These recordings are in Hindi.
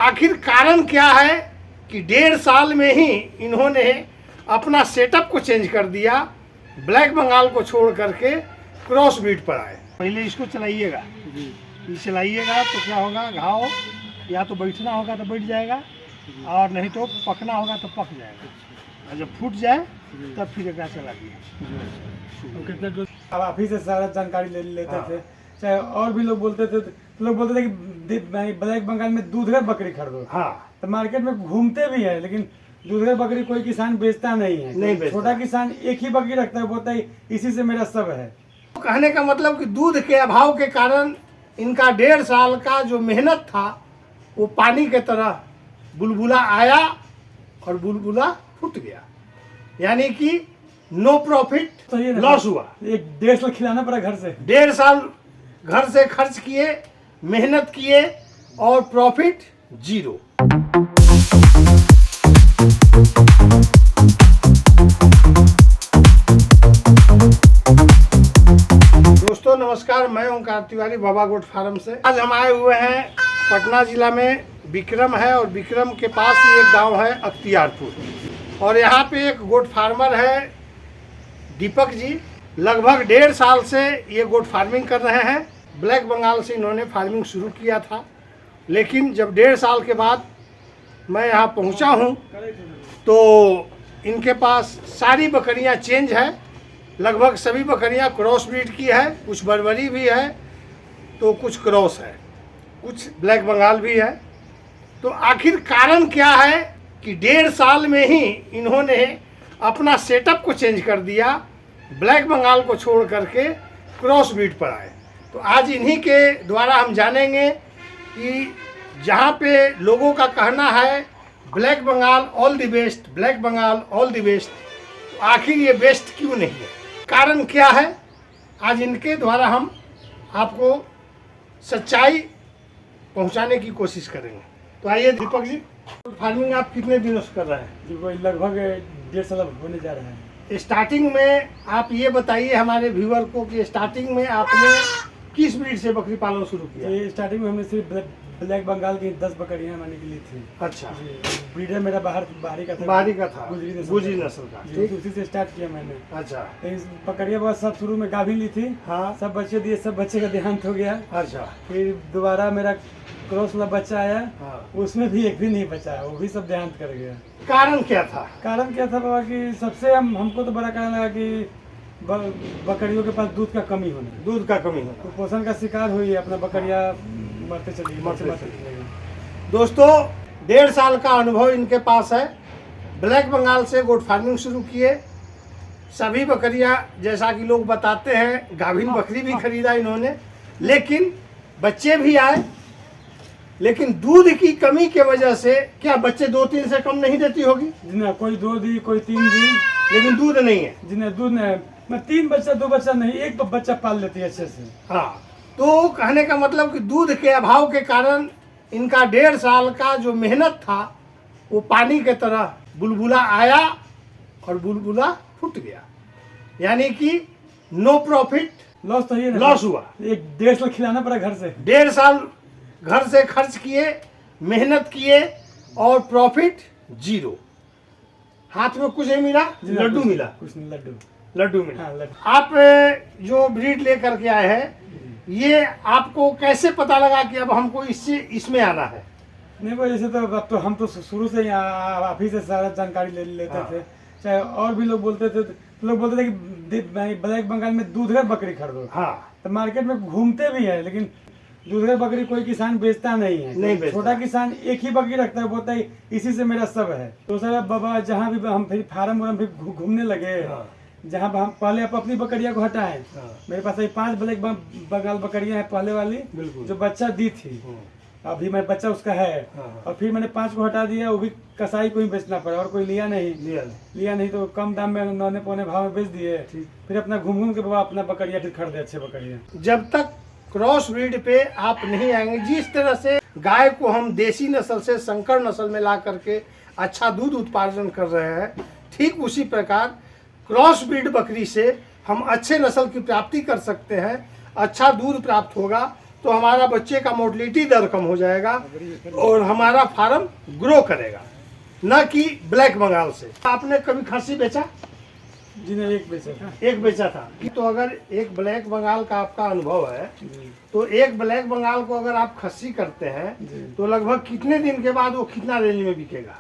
आखिर कारण क्या है कि 1.5 साल में ही इन्होंने अपना सेटअप को चेंज कर दिया, ब्लैक बंगाल को छोड़ करके क्रॉस ब्रीड पर आए। पहले इसको चलाइएगा, ये चलाइएगा तो क्या होगा, घाव या तो बैठना होगा तो बैठ जाएगा और नहीं तो पकना होगा तो पक जाएगा, और जब फूट जाए तब फिर एक चला दिया। कितना अब आप ही से सारा जानकारी ले लेते थे, चाहे और भी लोग बोलते थे कि ब्लैक बंगाल में दूधगर बकरी खरीदो। हाँ, तो मार्केट में घूमते भी है, लेकिन दूधगर बकरी कोई किसान बेचता नहीं है। नहीं बेचता। छोटा किसान एक ही बकरी रखता है, बोलता है इसी से मेरा सब है। कहने का मतलब कि दूध के अभाव के कारण इनका 1.5 साल का जो मेहनत था वो पानी के तरह बुलबुला आया और बुलबुला फूट गया, यानी कि नो प्रॉफिट, तो ये लॉस हुआ। 1.5 साल खिलाना पड़ा घर से, 1.5 साल घर से खर्च किए, मेहनत किए और प्रॉफिट 0। दोस्तों नमस्कार, मैं ओंकार तिवारी बाबा गोट फार्म से। आज हम आए हुए हैं पटना जिला में, विक्रम है और विक्रम के पास ही एक गांव है अख्तियारपुर, और यहाँ पे एक गोट फार्मर है दीपक जी। लगभग 1.5 साल से ये गोट फार्मिंग कर रहे हैं। ब्लैक बंगाल से इन्होंने फार्मिंग शुरू किया था, लेकिन जब 1.5 साल के बाद मैं यहाँ पहुँचा हूँ तो इनके पास सारी बकरियाँ चेंज है। लगभग सभी बकरियाँ क्रॉस ब्रीड की है, कुछ बर्बरी भी है तो कुछ क्रॉस है, कुछ ब्लैक बंगाल भी है। तो आखिर कारण क्या है कि 1.5 साल में ही इन्होंने अपना सेटअप को चेंज कर दिया, ब्लैक बंगाल को छोड़ करके क्रॉस ब्रीड पर आए। तो आज इन्हीं के द्वारा हम जानेंगे कि जहाँ पे लोगों का कहना है black Bengal all the best, black Bengal all the best, तो आखिर ये बेस्ट क्यों नहीं है, कारण क्या है, आज इनके द्वारा हम आपको सच्चाई पहुंचाने की कोशिश करेंगे। तो आइए दीपक जी, फार्मिंग आप कितने दिनों से कर रहे हैं? जी वो लगभग 1.5 साल होने जा रहा है। स्टार्टिंग में आप ये बताइए हमारे व्यूअर को कि स्टार्टिंग में आपने किस ब्रीड से बकरी पालन शुरू किया? ये स्टार्टिंग में हमने सिर्फ ब्लैक बंगाल की 10 बकरियां मैंने के लिए थी। अच्छा, ब्रीडर मेरा बाहरी का था, गुजरी नस्ल का, ठीक, उसी से स्टार्ट किया मैंने। अच्छा, तो इस बकरियां बहुत सब शुरू में गाभी ली थी। हाँ, सब बच्चे दिए, सब बच्चे का देहांत हो गया। अच्छा, फिर दोबारा मेरा क्रॉस वाला बच्चा आया, हाँ, उसमें भी एक भी नहीं बचा, वो भी सब देहांत कर गया। कारण क्या था? कारण क्या था बाबा कि सबसे हमको तो बड़ा कारण लगा कि बकरियों के पास दूध का कमी होना, दूध का कमी होना, कुपोषण का शिकार हुई, अपना बकरियां मरते चली गई। दोस्तों 1.5 साल का अनुभव इनके पास है। ब्लैक बंगाल से गोट फार्मिंग शुरू किए, सभी बकरियां जैसा कि लोग बताते हैं, गाभिन बकरी भी खरीदा इन्होंने, लेकिन बच्चे भी आए, लेकिन दूध की कमी के वजह से क्या बच्चे 2-3 से कम नहीं देती होगी? जिन्हें कोई 2 दी, कोई 3 दी, लेकिन दूध नहीं है। जिन्हें दूध नहीं, मैं 3 बच्चा 2 बच्चा नहीं, एक बच्चा पाल लेती है अच्छे से। हाँ, तो कहने का मतलब कि दूध के अभाव के कारण इनका 1.5 साल का जो मेहनत था वो पानी के तरह बुलबुला आया और बुलबुला फूट गया, यानी कि नो प्रॉफिट, लॉस तो ये लॉस हुआ। 1.5 साल खिलाना पड़ा घर से, 1.5 साल घर से खर्च किए, मेहनत किए और प्रॉफिट 0। हाथ में कुछ नहीं मिला, लड्डू मिला, कुछ नहीं, लड्डू मिला। हाँ, लड्डू। आप जो ब्रीड लेकर के आए हैं, ये आपको कैसे पता लगा कि अब हमको इसमें आना है? नहीं वो जैसे तो अब तो हम तो शुरू से ही आप ही से सारा जानकारी ले लेते थे, चाहे और भी लोग बोलते थे कि ब्लैक बंगाल में दूधगर बकरी खरीदो। हाँ, तो मार्केट में घूमते भी है, लेकिन दूधगर बकरी कोई किसान बेचता नहीं है। नहीं बेचता। छोटा किसान एक ही बकरी रखता है, बोलता है इसी से मेरा सब है। तो सर बाबा जहाँ भी हम फिर फार्म वार्म भी घूमने लगे, जहाँ हम पहले अपनी बकरियां को हटाए, मेरे पास 5 ब्लैक बंगाल बकरियां हैं पहले वाली, जो बच्चा दी थी, अभी मैं बच्चा उसका है। और फिर मैंने 5 को हटा दिया, वो भी कसाई को ही बेचना पड़ा, और कोई लिया नहीं तो कम दाम में 9 पौने भाव में बेच दिए। फिर अपना घूम के बाबा अपना बकरियां फिर खरीदे, अच्छे बकरियां। जब तक क्रॉस ब्रीड पे आप नहीं आएंगे, जिस तरह से गाय को हम देसी नस्ल से संकर नस्ल में ला करके अच्छा दूध उत्पादन कर रहे हैं, ठीक उसी प्रकार क्रॉस ब्रीड बकरी से हम अच्छे नस्ल की प्राप्ति कर सकते हैं, अच्छा दूध प्राप्त होगा, तो हमारा बच्चे का मोर्टलिटी दर कम हो जाएगा और हमारा फार्म ग्रो करेगा, न कि ब्लैक बंगाल से। आपने कभी खस्सी बेचा? जी नहीं, एक बेचा था। एक बेचा था। तो अगर एक ब्लैक बंगाल का आपका अनुभव है, जी तो एक ब्लैक बंगाल को अगर आप खस्सी करते हैं जी। तो लगभग कितने दिन के बाद वो कितना रेंज में बिकेगा?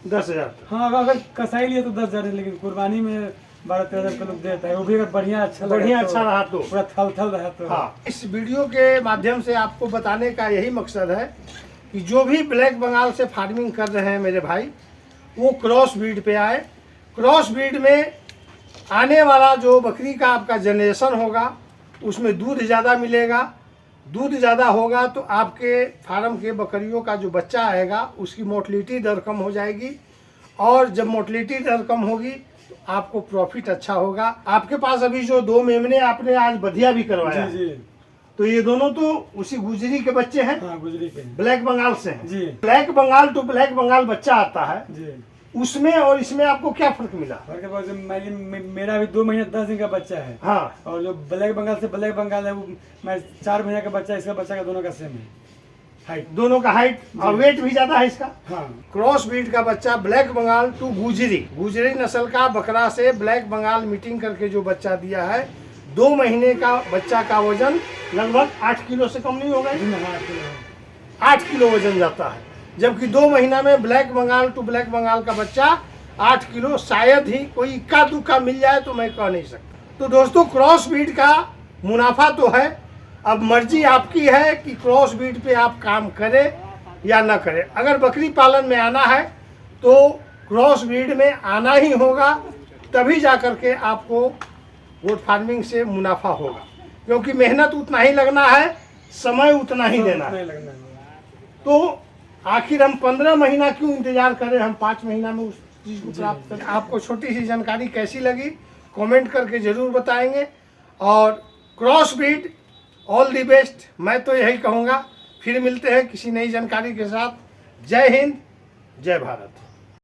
10,000 तक। हाँ, अगर कसाई लिया तो 10,000 है, लेकिन कुर्बानी में 12-13,000 का लोग देता है, वो भी अगर बढ़िया अच्छा रहा तो पूरा थल रहा तो। हाँ, इस वीडियो के माध्यम से आपको बताने का यही मकसद है कि जो भी ब्लैक बंगाल से फार्मिंग कर रहे हैं मेरे भाई, वो क्रॉस ब्रीड पे आए। क्रॉस ब्रीड में आने वाला जो बकरी का आपका जनरेशन होगा उसमें दूध ज़्यादा मिलेगा। दूध ज़्यादा होगा तो आपके फार्म के बकरियों का जो बच्चा आएगा उसकी मोर्टलिटी दर कम हो जाएगी, और जब मोर्टलिटी दर कम होगी तो आपको प्रॉफिट अच्छा होगा। आपके पास अभी जो 2 मेमने आपने आज बधिया भी करवाया, जी जी। तो ये दोनों तो उसी गुजरी के बच्चे हैं, हाँ, गुजरी के। ब्लैक बंगाल से हैं। जी black Bengal to black Bengal बच्चा आता है, जी। उसमें और इसमें आपको क्या फर्क मिला? और के बाद मेरा अभी 2 महीने 10 दिन का बच्चा है, हाँ, और जो ब्लैक बंगाल से ब्लैक बंगाल है वो मैं 4 महीने का बच्चा, इसका बच्चा का दोनों का सेम है हाइट। दोनों का हाइट और वेट भी ज्यादा है इसका। हाँ क्रॉस ब्रीड का बच्चा ब्लैक बंगाल टू गुजरी नस्ल का बकरा से ब्लैक बंगाल मीटिंग करके जो बच्चा दिया है, 2 महीने का बच्चा का वजन लगभग 8 किलो से कम नहीं होगा। जी, हाँ, 8 किलो वजन जाता है, जबकि 2 महीना में black Bengal to black Bengal का बच्चा 8 किलो, शायद ही कोई इक्का दुक्का मिल जाए, तो मैं कह नहीं सकता। तो दोस्तों, क्रॉस ब्रीड का मुनाफा तो है, अब मर्जी आपकी है कि क्रॉस ब्रीड पे आप काम करें या ना करें। अगर बकरी पालन में आना है तो क्रॉस ब्रीड में आना ही होगा, तभी जा कर के आपको गोट फार्मिंग से मुनाफा होगा, क्योंकि मेहनत उतना ही लगना है, समय उतना ही देना है। तो आखिर हम 15 महीना क्यों इंतजार करें, हम 5 महीना में उस चीज़ को प्राप्त करें। आपको छोटी सी जानकारी कैसी लगी कमेंट करके ज़रूर बताएंगे, और cross breed all the best, मैं तो यही कहूँगा। फिर मिलते हैं किसी नई जानकारी के साथ। जय हिंद, जय भारत।